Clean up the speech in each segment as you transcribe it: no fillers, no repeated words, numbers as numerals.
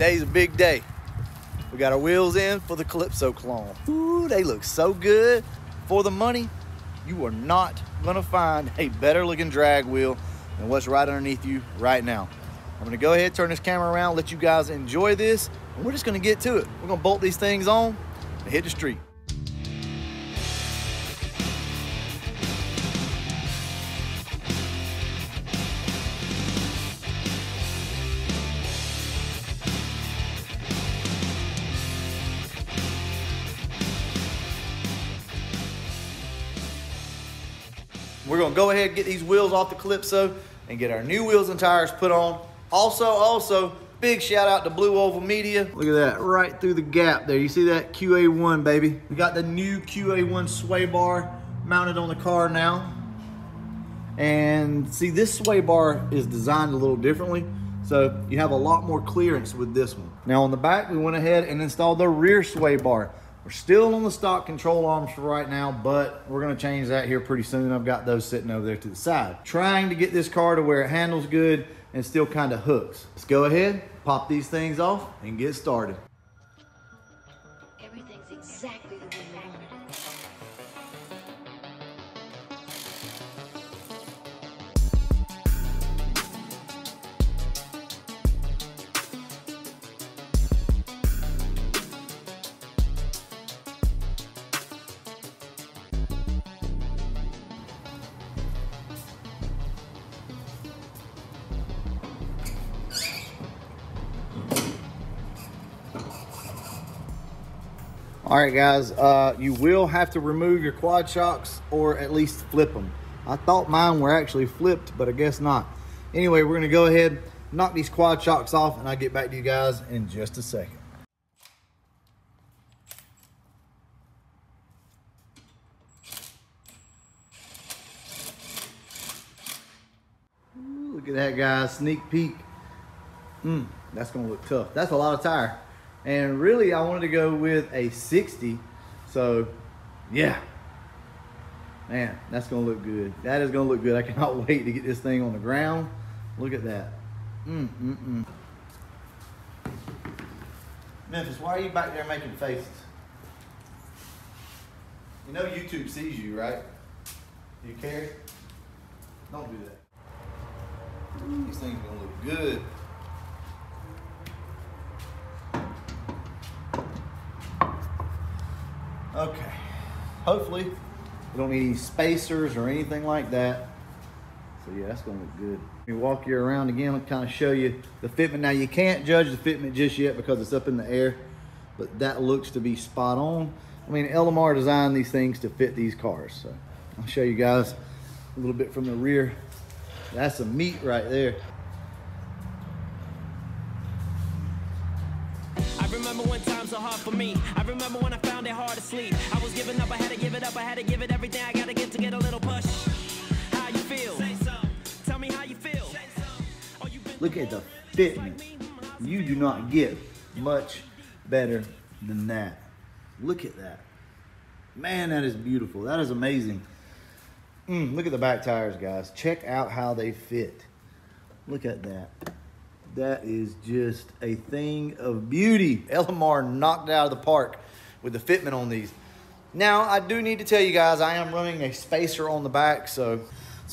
Today's a big day. We got our wheels in for the Calypso Clone. Ooh, they look so good. For the money, you are not gonna find a better looking drag wheel than what's right underneath you right now. I'm gonna go ahead, turn this camera around, let you guys enjoy this, and we're just gonna get to it. We're gonna bolt these things on and hit the street. We're gonna go ahead and get these wheels off the Calypso and get our new wheels and tires put on. Also, big shout out to Blue Oval Media. Look at that, right through the gap there. You see that? QA1, baby. We got the new QA1 sway bar mounted on the car now. And see, this sway bar is designed a little differently, so you have a lot more clearance with this one. Now on the back, we went ahead and installed the rear sway bar. We're still on the stock control arms for right now, but we're gonna change that here pretty soon. I've got those sitting over there to the side. Trying to get this car to where it handles good and still kind of hooks. Let's go ahead, pop these things off and get started. Everything's exactly the way you wanted it. All right, guys, you will have to remove your quad shocks or at least flip them. I thought mine were actually flipped, but I guess not. Anyway, we're gonna go ahead, knock these quad shocks off, and I'll get back to you guys in just a second. Ooh, look at that, guys, sneak peek. That's gonna look tough. That's a lot of tire. And really, I wanted to go with a 60. So, yeah. Man, that's gonna look good. That is gonna look good. I cannot wait to get this thing on the ground. Look at that. Memphis, why are you back there making faces? You know YouTube sees you, right? Do you care? Don't do that. Ooh, these things are gonna look good. Okay, hopefully we don't need any spacers or anything like that. So yeah, that's gonna look good. Let me walk you around again and kind of show you the fitment. Now you can't judge the fitment just yet because it's up in the air, but that looks to be spot on. I mean, LMR designed these things to fit these cars. So I'll show you guys a little bit from the rear. That's some meat right there. Remember when times were hard for me. I remember when I found it hard to sleep. I was giving up, I had to give it up, I had to give it everything I gotta give to get a little push. How you feel? Say so. Tell me how you feel. Oh, look at the fitment. You do not get much better than that. Look at that. Man, that is beautiful. That is amazing. Look at the back tires, guys. Check out how they fit. Look at that. That is just a thing of beauty. LMR knocked it out of the park with the fitment on these. Now, I do need to tell you guys, I am running a spacer on the back, so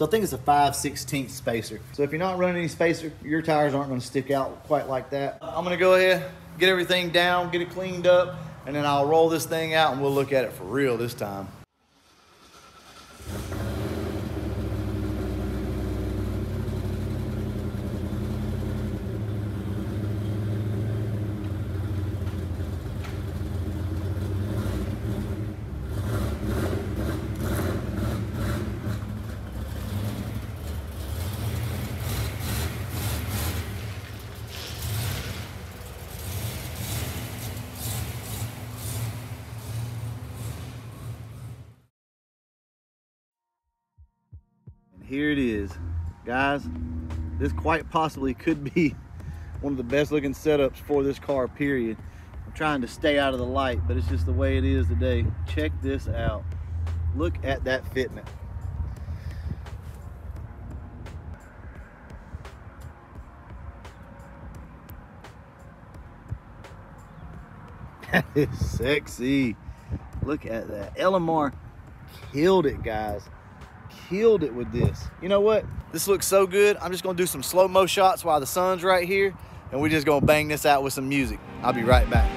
I think it's a 5/16 spacer. So if you're not running any spacer, your tires aren't gonna stick out quite like that. I'm gonna go ahead, get everything down, get it cleaned up, and then I'll roll this thing out and we'll look at it for real this time. Here it is, guys. This quite possibly could be one of the best looking setups for this car, period. I'm trying to stay out of the light, but it's just the way it is today. Check this out. Look at that fitment. That is sexy. Look at that. LMR killed it, guys. Killed it with this. You know what? This looks so good. I'm just gonna do some slow-mo shots while the sun's right here, and we're just gonna bang this out with some music. I'll be right back.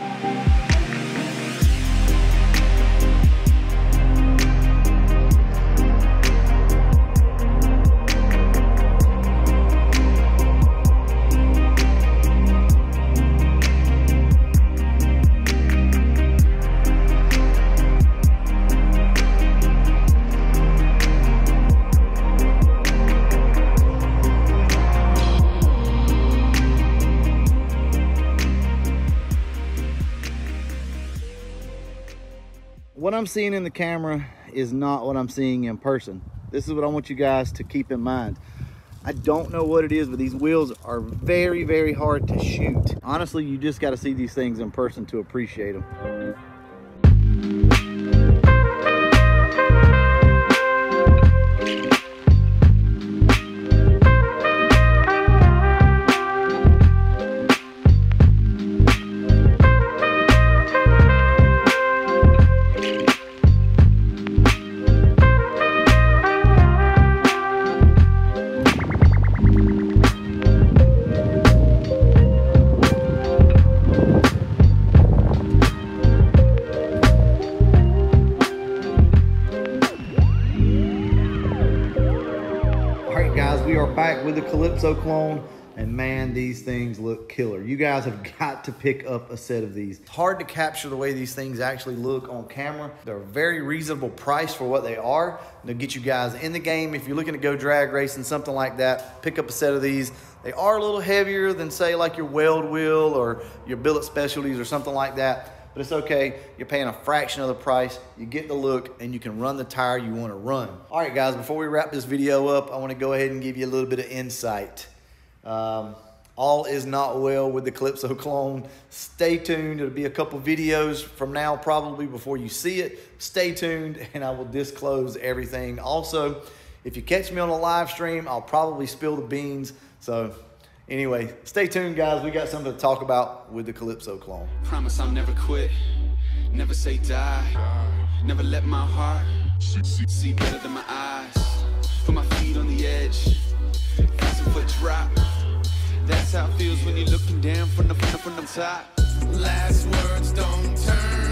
What I'm seeing in the camera is not what I'm seeing in person. This is what I want you guys to keep in mind. I don't know what it is, but these wheels are very, very hard to shoot. Honestly, you just got to see these things in person to appreciate them. We are back with the Calypso Clone, and man, these things look killer. You guys have got to pick up a set of these. It's hard to capture the way these things actually look on camera. They're a very reasonable price for what they are. They'll get you guys in the game. If you're looking to go drag racing, something like that, pick up a set of these. They are a little heavier than, say, like your Weld Wheel or your Billet Specialties or something like that. But it's okay, you're paying a fraction of the price, you get the look, and you can run the tire you wanna run. All right, guys, before we wrap this video up, I wanna go ahead and give you a little bit of insight. All is not well with the Calypso Clone. Stay tuned, it'll be a couple videos from now probably before you see it. Stay tuned, and I will disclose everything. Also, if you catch me on a live stream, I'll probably spill the beans, so anyway, stay tuned, guys. We got something to talk about with the Calypso Clone. Promise I'll never quit, never say die, never let my heart see better than my eyes. Put my feet on the edge, 1,000-foot drop. That's how it feels when you're looking down from the top. Last words don't turn.